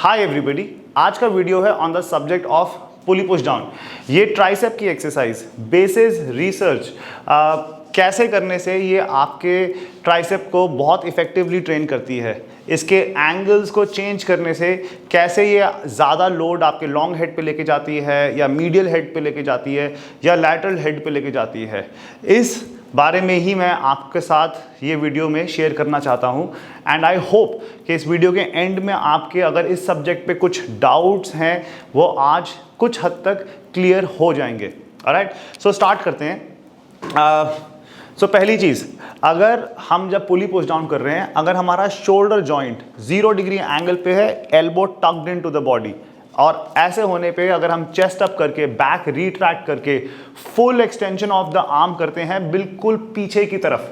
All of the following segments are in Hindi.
हाय एवरीबॉडी, आज का वीडियो है on the subject of pulley push down. ये ट्राइसेप की एक्सरसाइज बेसिस रिसर्च कैसे करने से ये आपके ट्राइसेप को बहुत इफेक्टिवली ट्रेन करती है। इसके एंगल्स को चेंज करने से कैसे ये ज़्यादा लोड आपके लॉन्ग हेड पे लेके जाती है या मीडियल हेड पे लेके जाती है या लैटरल हेड पे लेके जाती है, इस बारे में ही मैं आपके साथ ये वीडियो में शेयर करना चाहता हूँ। एंड आई होप कि इस वीडियो के एंड में आपके अगर इस सब्जेक्ट पे कुछ डाउट्स हैं वो आज कुछ हद तक क्लियर हो जाएंगे। ऑलराइट, सो स्टार्ट करते हैं। सो पहली चीज़, अगर हम जब पुली पुश डाउन कर रहे हैं, अगर हमारा शोल्डर जॉइंट 0 डिग्री एंगल पे है, elbow tucked into the body, और ऐसे होने पे अगर हम चेस्ट अप करके बैक रिट्रैक्ट करके full extension of the arm करते हैं बिल्कुल पीछे की तरफ,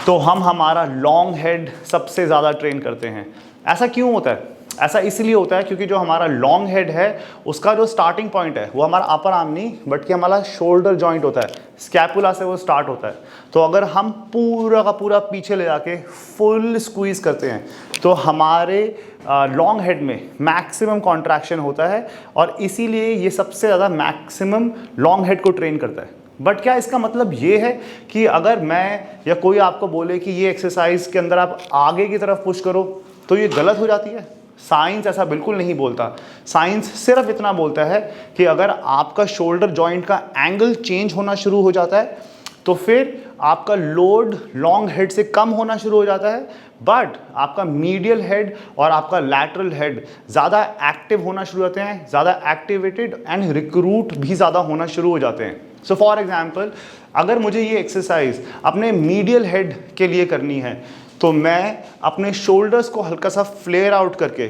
तो हम हमारा लॉन्ग हेड सबसे ज़्यादा ट्रेन करते हैं। ऐसा क्यों होता है? ऐसा इसलिए होता है क्योंकि जो हमारा लॉन्ग हेड है उसका जो स्टार्टिंग पॉइंट है वो हमारा अपर आर्म नहीं बल्कि हमारा शोल्डर जॉइंट होता है, स्कैपुला से वो स्टार्ट होता है। तो अगर हम पूरा का पूरा पीछे ले जाके फुल स्क्वीज करते हैं तो हमारे लॉन्ग हेड में मैक्सिमम कॉन्ट्रैक्शन होता है और इसीलिए ये सबसे ज़्यादा मैक्सिमम लॉन्ग हेड को ट्रेन करता है। बट क्या इसका मतलब ये है कि अगर मैं या कोई आपको बोले कि ये एक्सरसाइज के अंदर आप आगे की तरफ पुश करो तो ये गलत हो जाती है? साइंस ऐसा बिल्कुल नहीं बोलता। साइंस सिर्फ इतना बोलता है कि अगर आपका शोल्डर जॉइंट का एंगल चेंज होना शुरू हो जाता है तो फिर आपका लोड लॉन्ग हेड से कम होना शुरू हो जाता है, बट आपका मीडियल हेड और आपका लैटरल हेड ज़्यादा एक्टिव होना शुरू हो जाते हैं, ज़्यादा एक्टिवेटेड एंड रिक्रूट भी ज़्यादा होना शुरू हो जाते हैं। सो फॉर एग्जाम्पल, अगर मुझे ये एक्सरसाइज अपने मीडियल हेड के लिए करनी है तो मैं अपने शोल्डर्स को हल्का सा फ्लेयर आउट करके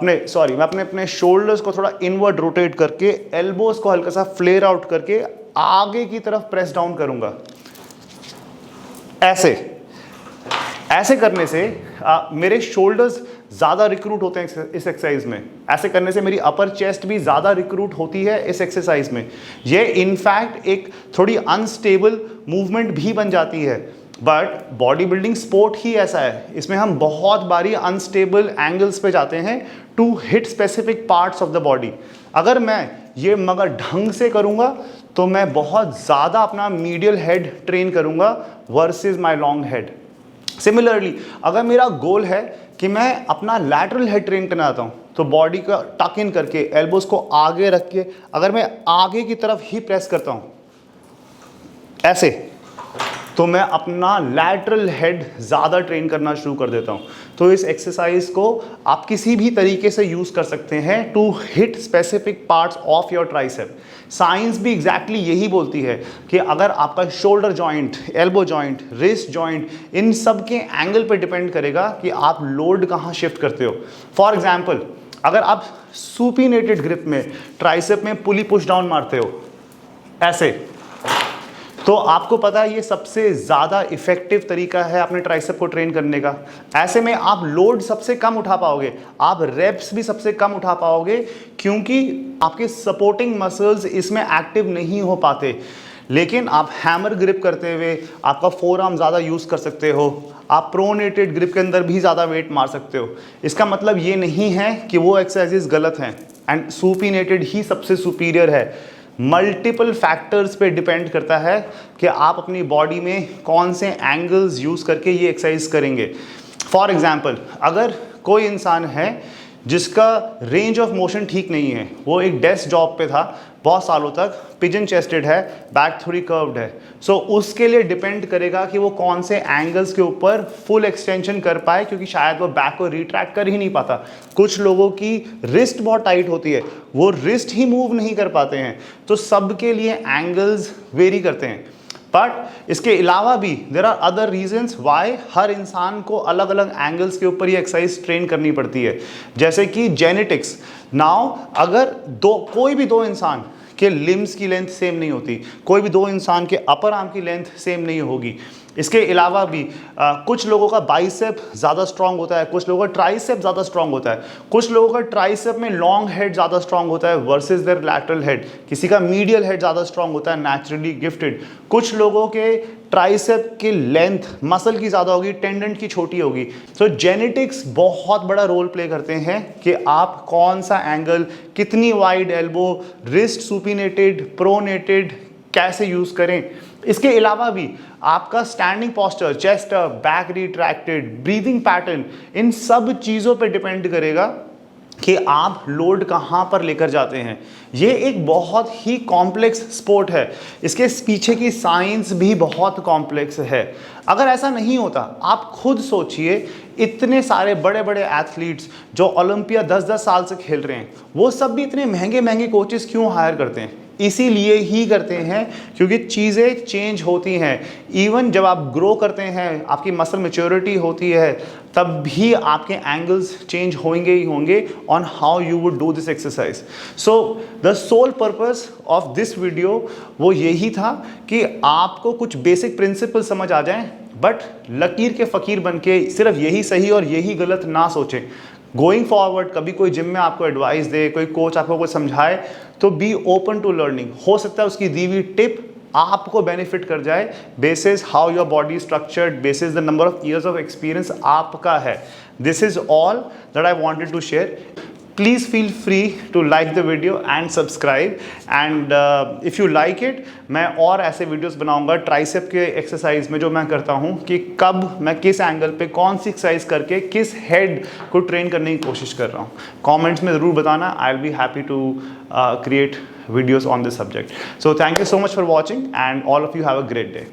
मैं अपने शोल्डर्स को थोड़ा इनवर्ड रोटेट करके एल्बोस को हल्का सा फ्लेयर आउट करके आगे की तरफ प्रेस डाउन करूंगा। ऐसे करने से मेरे शोल्डर्स ज़्यादा रिक्रूट होते हैं इस एक्सरसाइज में। ऐसे करने से मेरी अपर चेस्ट भी ज़्यादा रिक्रूट होती है इस एक्सरसाइज में। ये इनफैक्ट एक थोड़ी अनस्टेबल मूवमेंट भी बन जाती है, बट बॉडी बिल्डिंग स्पोर्ट ही ऐसा है, इसमें हम बहुत बारी अनस्टेबल एंगल्स पे जाते हैं to hit specific parts of the body. अगर मैं ये मगर ढंग से करूँगा तो मैं बहुत ज़्यादा अपना मीडियल हेड ट्रेन करूँगा versus my long head. Similarly, अगर मेरा गोल है कि मैं अपना लैटरल हेड ट्रेन करना चाहता हूँ तो बॉडी का टक इन करके एल्बोस को आगे रख के अगर मैं आगे की तरफ ही प्रेस करता हूँ ऐसे, तो मैं अपना लैटरल हेड ज़्यादा ट्रेन करना शुरू कर देता हूँ। तो इस एक्सरसाइज को आप किसी भी तरीके से यूज़ कर सकते हैं to hit specific parts of your tricep. Science भी एग्जैक्टली यही बोलती है कि अगर आपका shoulder joint, elbow joint, wrist joint, इन सब के एंगल पे डिपेंड करेगा कि आप लोड कहाँ शिफ्ट करते हो। फॉर एग्जाम्पल, अगर आप सुपिनेटेड ग्रिप में ट्राइसेप में पुली पुश डाउन मारते हो ऐसे, तो आपको पता है ये सबसे ज़्यादा इफेक्टिव तरीका है अपने ट्राइसेप को ट्रेन करने का। ऐसे में आप लोड सबसे कम उठा पाओगे, आप रेप्स भी सबसे कम उठा पाओगे क्योंकि आपके सपोर्टिंग मसल्स इसमें एक्टिव नहीं हो पाते। लेकिन आप हैमर ग्रिप करते हुए आपका फोर आर्म ज़्यादा यूज़ कर सकते हो, आप प्रोनेटेड ग्रिप के अंदर भी ज़्यादा वेट मार सकते हो। इसका मतलब ये नहीं है कि वो एक्सरसाइजेस गलत हैं एंड सुपिनेटेड ही सबसे सुपीरियर है। मल्टीपल फैक्टर्स पे डिपेंड करता है कि आप अपनी बॉडी में कौन से एंगल्स यूज़ करके ये एक्सरसाइज करेंगे। फॉर एग्जांपल, अगर कोई इंसान है जिसका रेंज ऑफ मोशन ठीक नहीं है, वो एक डेस्क जॉब पे था बहुत सालों तक, पिजन चेस्टेड है, बैक थोड़ी कर्व्ड है, सो उसके लिए डिपेंड करेगा कि वो कौन से एंगल्स के ऊपर फुल एक्सटेंशन कर पाए, क्योंकि शायद वो बैक को रिट्रैक्ट कर ही नहीं पाता। कुछ लोगों की रिस्ट बहुत टाइट होती है, वो रिस्ट ही मूव नहीं कर पाते हैं। तो सबके लिए एंगल्स वेरी करते हैं। बट इसके अलावा भी there are other reasons why हर इंसान को अलग अलग एंगल्स के ऊपर ये एक्सरसाइज ट्रेन करनी पड़ती है, जैसे कि जेनेटिक्स। नाउ अगर कोई भी दो इंसान के लिम्स की लेंथ सेम नहीं होती, कोई भी दो इंसान के अपर आर्म की लेंथ सेम नहीं होगी। इसके अलावा भी कुछ लोगों का बाइसेप ज़्यादा स्ट्रांग होता है, कुछ लोगों का ट्राइसेप ज़्यादा स्ट्रांग होता है, कुछ लोगों का ट्राइसेप में लॉन्ग हेड ज़्यादा स्ट्रांग होता है वर्सेस देयर लैटरल हेड, किसी का मीडियल हेड ज़्यादा स्ट्रांग होता है, नेचुरली गिफ्टेड। कुछ लोगों के ट्राइसेप की लेंथ मसल की ज़्यादा होगी, टेंडन की छोटी होगी। तो जेनेटिक्स बहुत बड़ा रोल प्ले करते हैं कि आप कौन सा एंगल, कितनी wide elbow, wrist supinated, pronated कैसे यूज़ करें। इसके अलावा भी आपका standing posture, chest up, back retracted, breathing pattern, इन सब चीज़ों पे डिपेंड करेगा कि आप लोड कहाँ पर लेकर जाते हैं। ये एक बहुत ही कॉम्प्लेक्स स्पोर्ट है, इसके पीछे की साइंस भी बहुत कॉम्प्लेक्स है। अगर ऐसा नहीं होता, आप खुद सोचिए, इतने सारे बड़े बड़े एथलीट्स जो ओलंपिया 10-10 साल से खेल रहे हैं, वो सब भी इतने महंगे महंगे कोचेस क्यों हायर करते हैं? इसीलिए ही करते हैं क्योंकि चीज़ें चेंज होती हैं। इवन जब आप ग्रो करते हैं, आपकी मसल मैच्योरिटी होती है, तब भी आपके एंगल्स चेंज होंगे ही होंगे on how you would do this exercise. So the sole purpose of this video वो यही था कि आपको कुछ बेसिक प्रिंसिपल समझ आ जाएं, बट लकीर के फ़कीर बन के सिर्फ यही सही और यही गलत ना सोचें। गोइंग फॉरवर्ड कभी कोई जिम में आपको एडवाइस दे, कोई कोच आपको कुछ समझाए, तो बी ओपन टू लर्निंग। हो सकता है उसकी दी हुई टिप आपको बेनिफिट कर जाए, basis how your body structured, basis the number of years of experience आपका है। This is all that I wanted to share. Please feel free to like the video and subscribe, and if you like it, मैं और ऐसे वीडियोस बनाऊंगा ट्राइसेप के एक्सरसाइज में, जो मैं करता हूँ कि कब मैं किस एंगल पे कौन सी एक्सरसाइज करके किस हेड को ट्रेन करने की कोशिश कर रहा हूँ। कमेंट्स में ज़रूर बताना, I will be happy to create videos on this subject. So thank you so much for watching, and all of you have a great day.